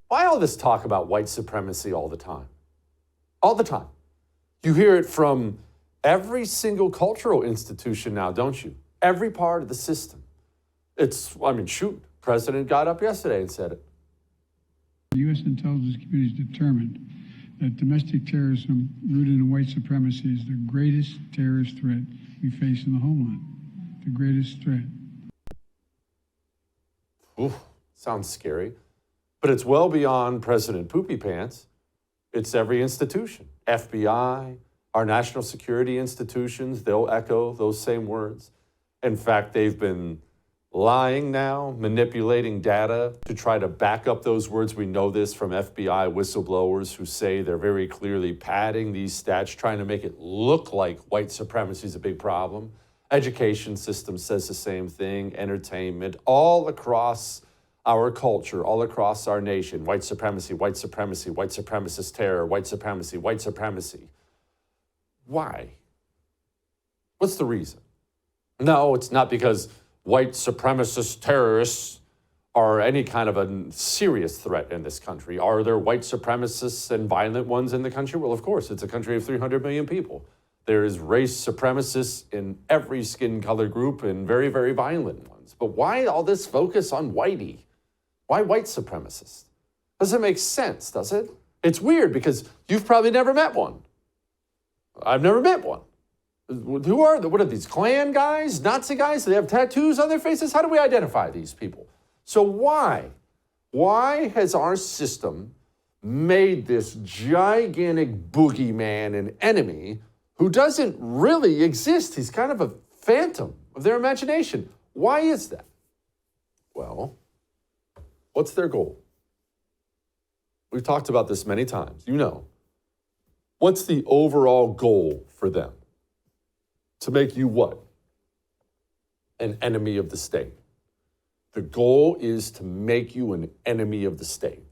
Why all this talk about white supremacy all the time? All the time. You hear it from every single cultural institution now, don't you? Every part of the system. Shoot, President got up yesterday and said it. The U.S. intelligence community is determined that domestic terrorism rooted in white supremacy is the greatest terrorist threat we face in the homeland. The greatest threat. Ooh, sounds scary. But it's well beyond President Poopy Pants. It's every institution. FBI, our national security institutions, they'll echo those same words. In fact, they've been lying now, manipulating data to try to back up those words. We know this from FBI whistleblowers who say they're very clearly padding these stats, trying to make it look like white supremacy is a big problem. Education system says the same thing, entertainment, all across our culture, all across our nation. White supremacy, white supremacy, white supremacist terror, white supremacy, white supremacy. Why? What's the reason? No, it's not because white supremacist terrorists are any kind of a serious threat in this country. Are there white supremacists and violent ones in the country? Well, of course, it's a country of 300 million people. There is race supremacists in every skin color group and very, very violent ones. But why all this focus on whitey? Why white supremacists? Doesn't make sense, does it? It's weird because you've probably never met one. I've never met one. What are these Klan guys, Nazi guys? Do they have tattoos on their faces? How do we identify these people? So why? Why has our system made this gigantic boogeyman an enemy who doesn't really exist? He's kind of a phantom of their imagination. Why is that? Well, what's their goal? We've talked about this many times. You know. What's the overall goal for them? To make you what? An enemy of the state. The goal is to make you an enemy of the state.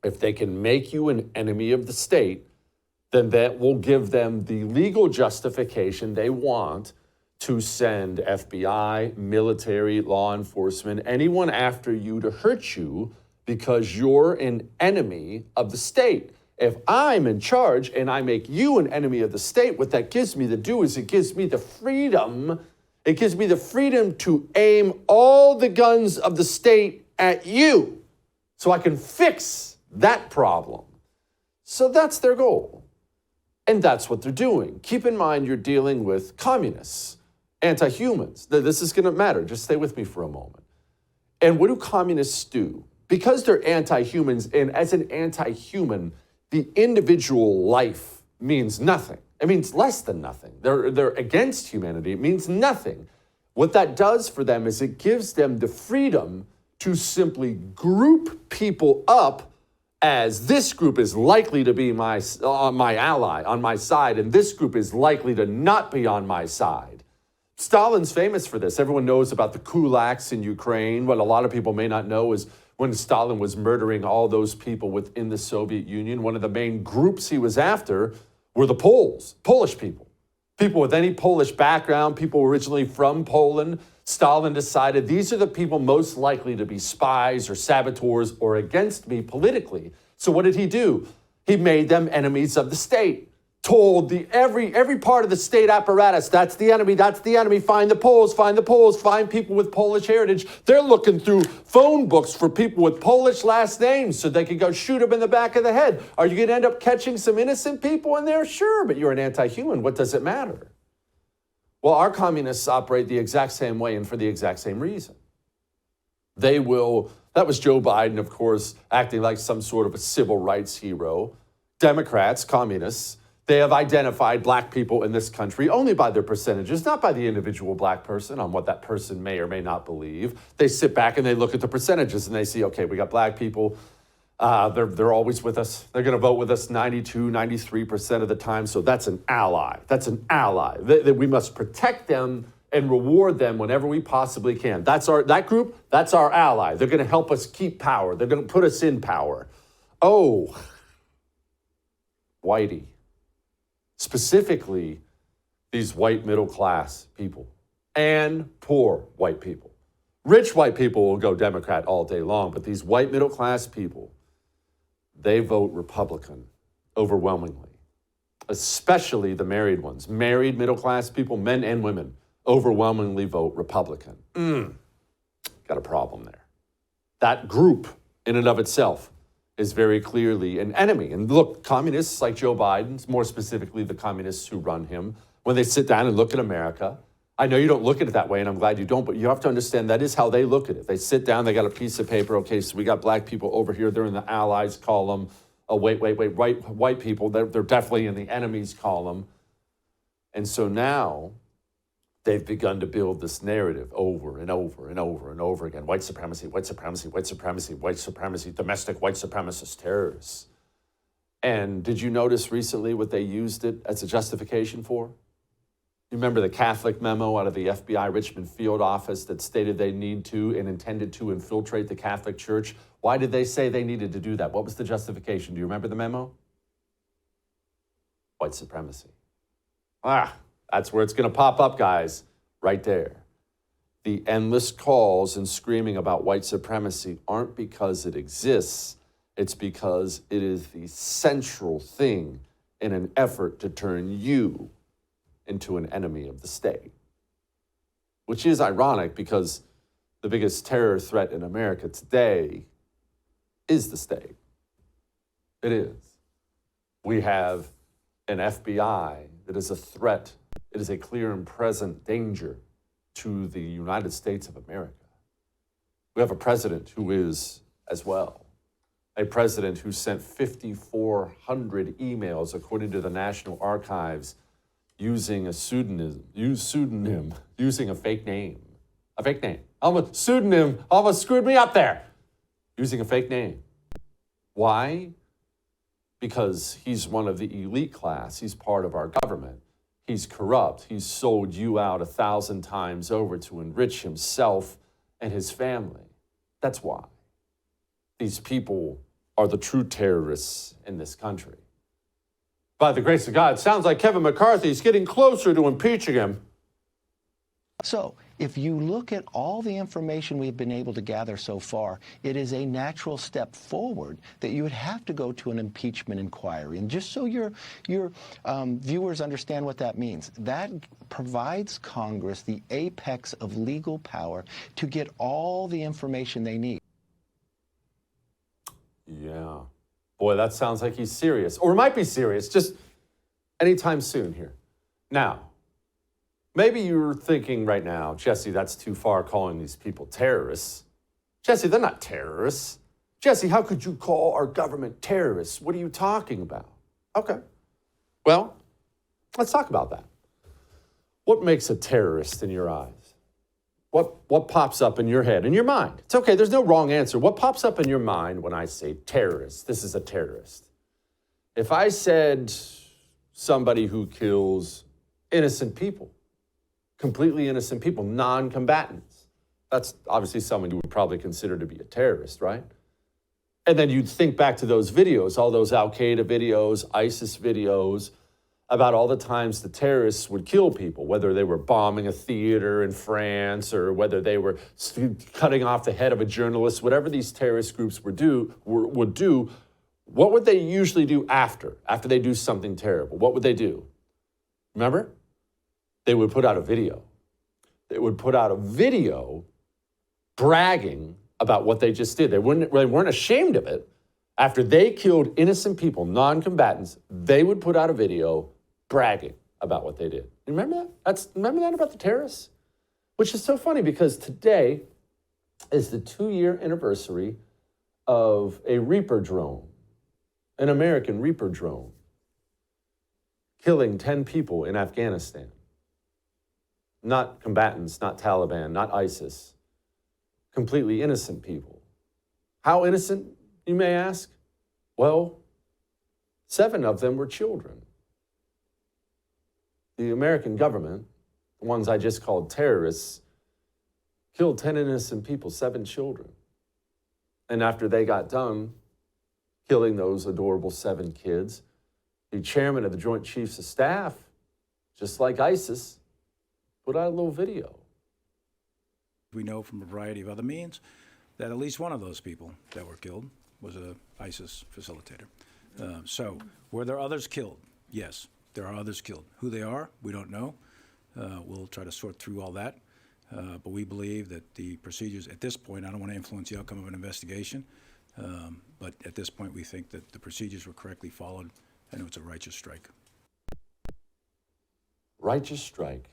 If they can make you an enemy of the state, then that will give them the legal justification they want to send FBI, military, law enforcement, anyone after you to hurt you because you're an enemy of the state. If I'm in charge and I make you an enemy of the state, what that gives me to do is it gives me the freedom. It gives me the freedom to aim all the guns of the state at you so I can fix that problem. So that's their goal. And that's what they're doing. Keep in mind, you're dealing with communists, anti-humans. This is going to matter. Just stay with me for a moment. And what do communists do? Because they're anti-humans, and as an anti-human, the individual life means nothing. It means less than nothing. They're against humanity. It means nothing. What that does for them is it gives them the freedom to simply group people up as this group is likely to be my ally, on my side, and this group is likely to not be on my side. Stalin's famous for this. Everyone knows about the kulaks in Ukraine. What a lot of people may not know is when Stalin was murdering all those people within the Soviet Union, one of the main groups he was after were the Poles, Polish people. People with any Polish background, people originally from Poland. Stalin decided these are the people most likely to be spies or saboteurs or against me politically. So what did he do? He made them enemies of the state. Told every part of the state apparatus, that's the enemy, find the Poles, find people with Polish heritage. They're looking through phone books for people with Polish last names so they can go shoot them in the back of the head. Are you going to end up catching some innocent people in there? Sure, but you're an anti-human. What does it matter? Well, our communists operate the exact same way and for the exact same reason. That was Joe Biden, of course, acting like some sort of a civil rights hero. Democrats, communists, they have identified black people in this country only by their percentages, not by the individual black person on what that person may or may not believe. They sit back and they look at the percentages and they see, okay, we got black people. They're always with us. They're going to vote with us 92, 93% of the time. So that's an ally. That's an ally. We must protect them and reward them whenever we possibly can. That group, that's our ally. They're going to help us keep power. They're going to put us in power. Oh, whitey. Specifically, these white middle class people and poor white people. Rich white people will go Democrat all day long, but these white middle class people, they vote Republican overwhelmingly, especially the married ones. Married middle-class people, men and women, overwhelmingly vote Republican. Got a problem there. That group in and of itself is very clearly an enemy. And look, communists like Joe Biden, more specifically the communists who run him, when they sit down and look at America, I know you don't look at it that way, and I'm glad you don't, but you have to understand that is how they look at it. They sit down, they got a piece of paper, okay, so we got black people over here, they're in the allies column. Oh, wait, white people, they're definitely in the enemies column. And so now they've begun to build this narrative over and over and over and over again. White supremacy, white supremacy, white supremacy, white supremacy, domestic white supremacist terrorists. And did you notice recently what they used it as a justification for? You remember the Catholic memo out of the FBI Richmond field office that stated they need to and intended to infiltrate the Catholic Church? Why did they say they needed to do that? What was the justification? Do you remember the memo? White supremacy. That's where it's going to pop up, guys, right there. The endless calls and screaming about white supremacy aren't because it exists. It's because it is the central thing in an effort to turn you into an enemy of the state. Which is ironic because the biggest terror threat in America today is the state. It is. We have an FBI that is a threat. It is a clear and present danger to the United States of America. We have a president who is as well. A president who sent 5,400 emails, according to the National Archives, using a pseudonym, using a fake name. A fake name. Almost pseudonym, almost screwed me up there. Using a fake name. Why? Because he's one of the elite class. He's part of our government. He's corrupt. He's sold you out 1,000 times over to enrich himself and his family. That's why. These people are the true terrorists in this country. By the grace of God, it sounds like Kevin McCarthy's getting closer to impeaching him. So, if you look at all the information we've been able to gather so far, it is a natural step forward that you would have to go to an impeachment inquiry. And just so your viewers understand what that means, that provides Congress the apex of legal power to get all the information they need. Yeah. Boy, that sounds like he's serious. Or might be serious, just anytime soon here. Now, maybe you're thinking right now, Jesse, that's too far calling these people terrorists. Jesse, they're not terrorists. Jesse, how could you call our government terrorists? What are you talking about? Okay. Well, let's talk about that. What makes a terrorist in your eyes? What pops up in your head, in your mind? It's okay, there's no wrong answer. What pops up in your mind when I say terrorist? This is a terrorist. If I said somebody who kills innocent people, completely innocent people, non-combatants, that's obviously someone you would probably consider to be a terrorist, right? And then you'd think back to those videos, all those Al-Qaeda videos, ISIS videos, about all the times the terrorists would kill people, whether they were bombing a theater in France or whether they were cutting off the head of a journalist, whatever these terrorist groups would do, what would they usually do after they do something terrible? What would they do? Remember? They would put out a video. They would put out a video bragging about what they just did. They weren't ashamed of it. After they killed innocent people, non-combatants, they would put out a video bragging about what they did. You remember that? Remember that about the terrorists? Which is so funny because today is the 2-year anniversary of a Reaper drone, an American Reaper drone, killing 10 people in Afghanistan. Not combatants, not Taliban, not ISIS. Completely innocent people. How innocent, you may ask? Well, 7 of them were children. The American government, the ones I just called terrorists, killed 10 innocent people, 7 children. And after they got done killing those adorable 7 kids, the chairman of the Joint Chiefs of Staff, just like ISIS, put out a little video. We know from a variety of other means that at least one of those people that were killed was a ISIS facilitator. So were there others killed? Yes, there are others killed. Who they are, we don't know. We'll try to sort through all that. But we believe that the procedures at this point, I don't want to influence the outcome of an investigation, but at this point we think that the procedures were correctly followed and it was a righteous strike. Righteous strike.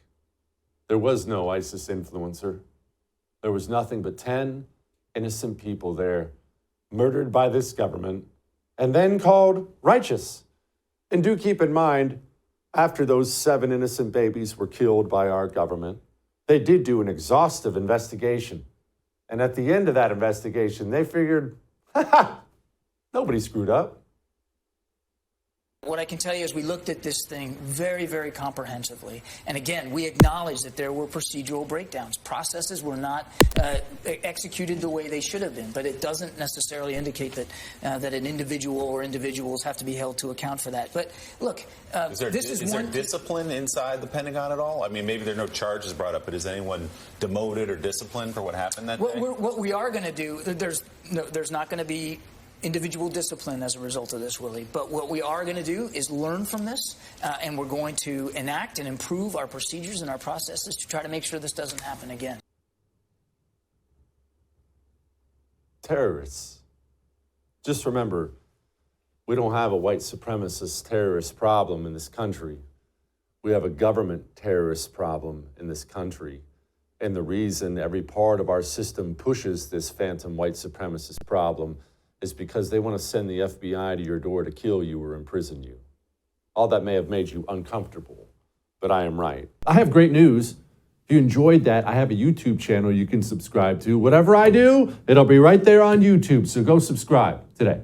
There was no ISIS influencer. There was nothing but 10 innocent people there, murdered by this government, and then called righteous. And do keep in mind, after those 7 innocent babies were killed by our government, they did do an exhaustive investigation. And at the end of that investigation, they figured, nobody screwed up. What I can tell you is we looked at this thing very, very comprehensively. And again, we acknowledge that there were procedural breakdowns. Processes were not executed the way they should have been. But it doesn't necessarily indicate that that an individual or individuals have to be held to account for that. But look, is there discipline inside the Pentagon at all? I mean, maybe there are no charges brought up, but is anyone demoted or disciplined for what happened that day? What we are going to do, there's not going to be individual discipline as a result of this, Willie. But what we are going to do is learn from this, and we're going to enact and improve our procedures and our processes to try to make sure this doesn't happen again. Terrorists. Just remember, we don't have a white supremacist terrorist problem in this country. We have a government terrorist problem in this country. And the reason every part of our system pushes this phantom white supremacist problem is because they want to send the FBI to your door to kill you or imprison you. All that may have made you uncomfortable, but I am right. I have great news. If you enjoyed that, I have a YouTube channel you can subscribe to. Whatever I do, it'll be right there on YouTube, so go subscribe today.